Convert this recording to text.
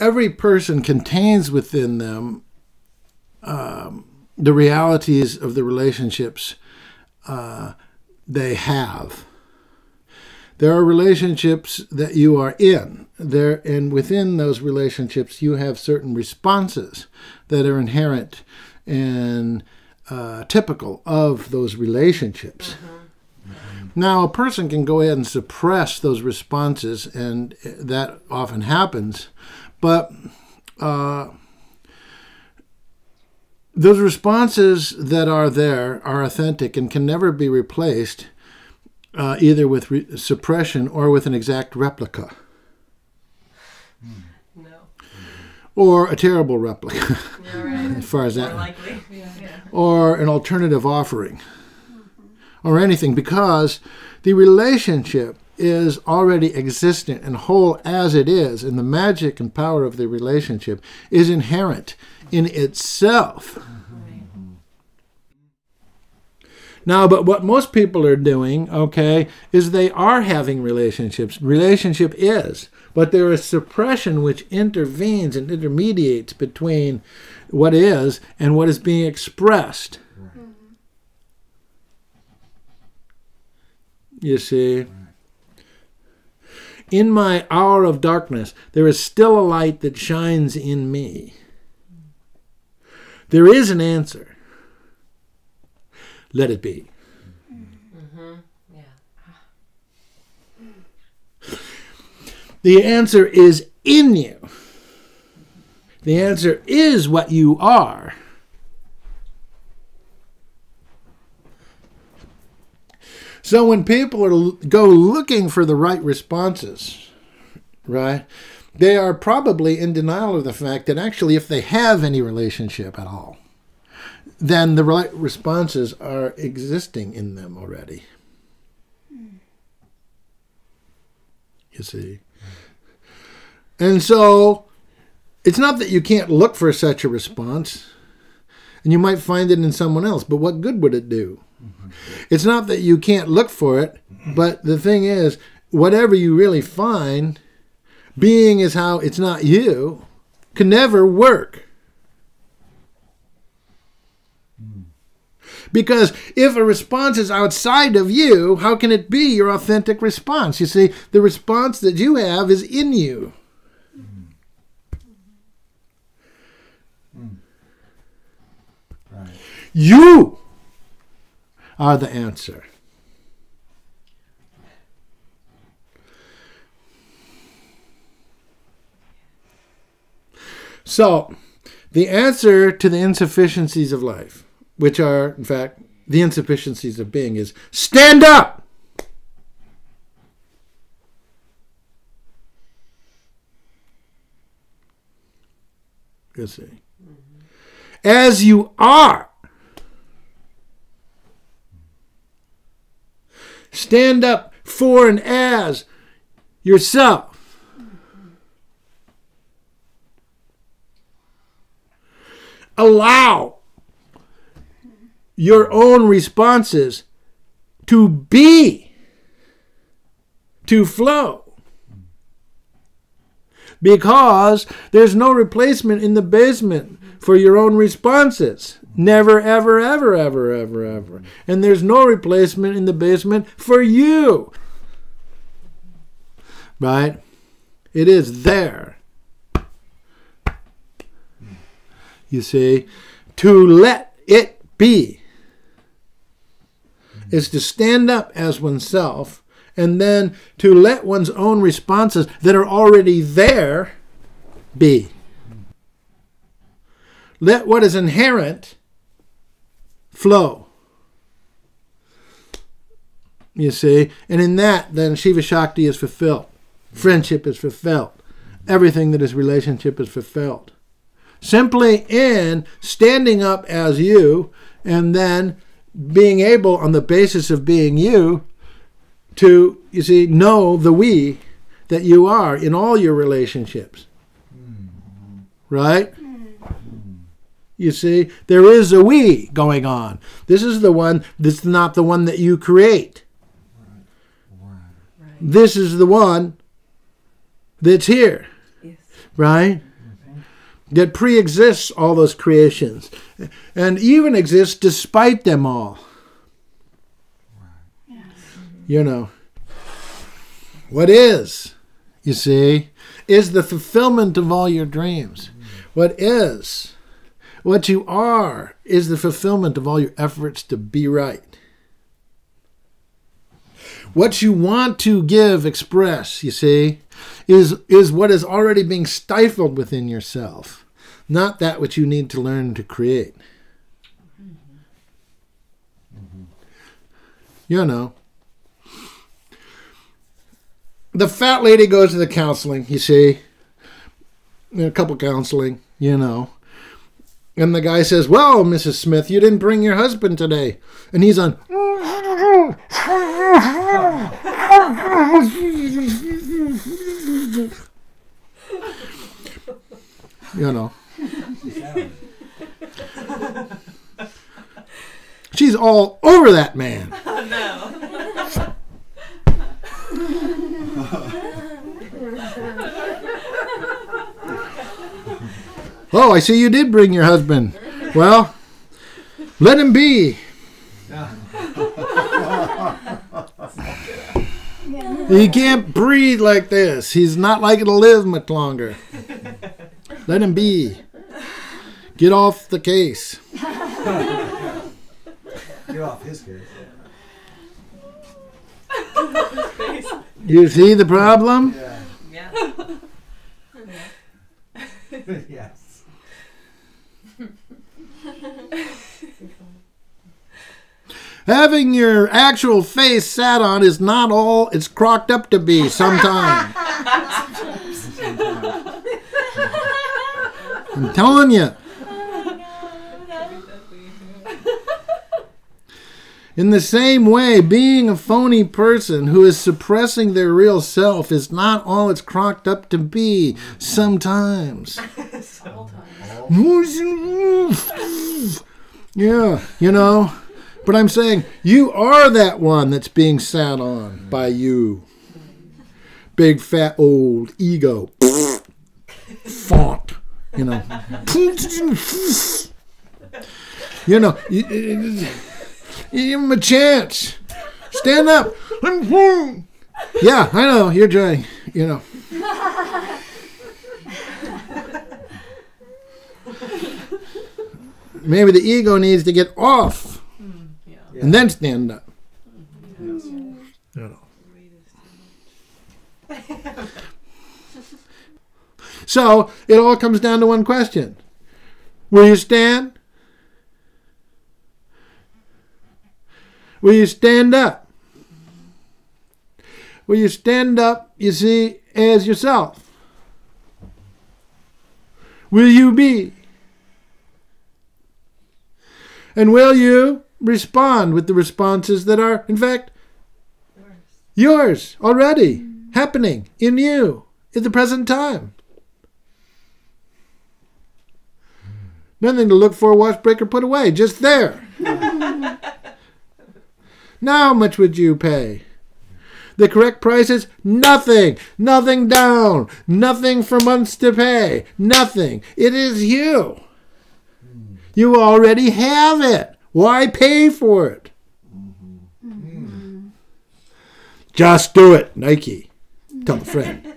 every person contains within them the realities of the relationships they have. There are relationships that you are in there, and within those relationships you have certain responses that are inherent and typical of those relationships. Now, a person can go ahead and suppress those responses, and that often happens, but those responses that are there are authentic and can never be replaced either with suppression or with an exact replica. No. Or a terrible replica, Yeah, right. as far as that, More likely. Yeah. or an alternative offering, or anything, because the relationship is already existent and whole as it is, and the magic and power of the relationship is inherent in itself. Now, but what most people are doing, okay, is they are having relationships. Relationship is, but there is suppression which intervenes and intermediates between what is and what is being expressed. You see? In my hour of darkness, there is still a light that shines in me. There is an answer. Let it be. Yeah. The answer is in you. The answer is what you are. So when people go looking for the right responses, right, they are probably in denial of the fact that actually if they have any relationship at all, then the right responses are existing in them already. You see? And so it's not that you can't look for such a response, and you might find it in someone else, but what good would it do? It's not that you can't look for it, but the thing is, whatever you really find, being as how it's not you, can never work. Because if a response is outside of you, how can it be your authentic response? You see, the response that you have is in you. Right. You are the answer. So, the answer to the insufficiencies of life, which are, in fact, the insufficiencies of being, is stand up! You see. As you are. Stand up for and as yourself. Allow your own responses to be, to flow. Because there's no replacement in the basement for your own responses. Never, ever, ever, ever, ever, ever. And there's no replacement in the basement for you. Right? It is there. You see, to let it be is to stand up as oneself, and then to let one's own responses that are already there be. Let what is inherent flow. You see, and in that, then Shiva Shakti is fulfilled. Friendship is fulfilled. Everything that is relationship is fulfilled. Simply in standing up as you, and then being able, on the basis of being you, to, you see, know the we that you are in all your relationships. Right? You see, there is a we going on. This is the one that's not the one that you create. This is the one that's here. Yes. Right? that pre-exists all those creations and even exists despite them all. You know, what is, you see, is the fulfillment of all your dreams. What is, what you are, is the fulfillment of all your efforts to be right. What you want to give, express, you see, is what is already being stifled within yourself, not that which you need to learn to create. You know. The fat lady goes to the counseling, you see, a couple counseling, you know. And the guy says, well, Mrs. Smith, you didn't bring your husband today. And he's on, you know. She's all over that man. Oh, no. Oh, I see you did bring your husband. Well, let him be. He can't breathe like this. He's not likely to live much longer. Let him be. Get off the case. Get off his case. You see the problem? Yeah. Yes. Having your actual face sat on is not all it's crocked up to be sometimes. I'm telling you. In the same way, being a phony person who is suppressing their real self is not all it's crocked up to be sometimes. Yeah, you know. But I'm saying, you are that one that's being sat on by you. Big, fat, old ego. Font. You know. You know, give him a chance. Stand up. Yeah, I know, you're trying, you know. Maybe the ego needs to get off. And then stand up. You know. So it all comes down to one question. Will you stand? Will you stand up? Will you stand up, you see, as yourself? Will you be? And will you respond with the responses that are, in fact, yours already, happening in you at the present time? Nothing to look for, wash, break, or put away, just there. Now how much would you pay? The correct price is nothing. Nothing down. Nothing for months to pay. Nothing. It is you. You already have it. Why pay for it? Just do it, Nike. Tell a friend.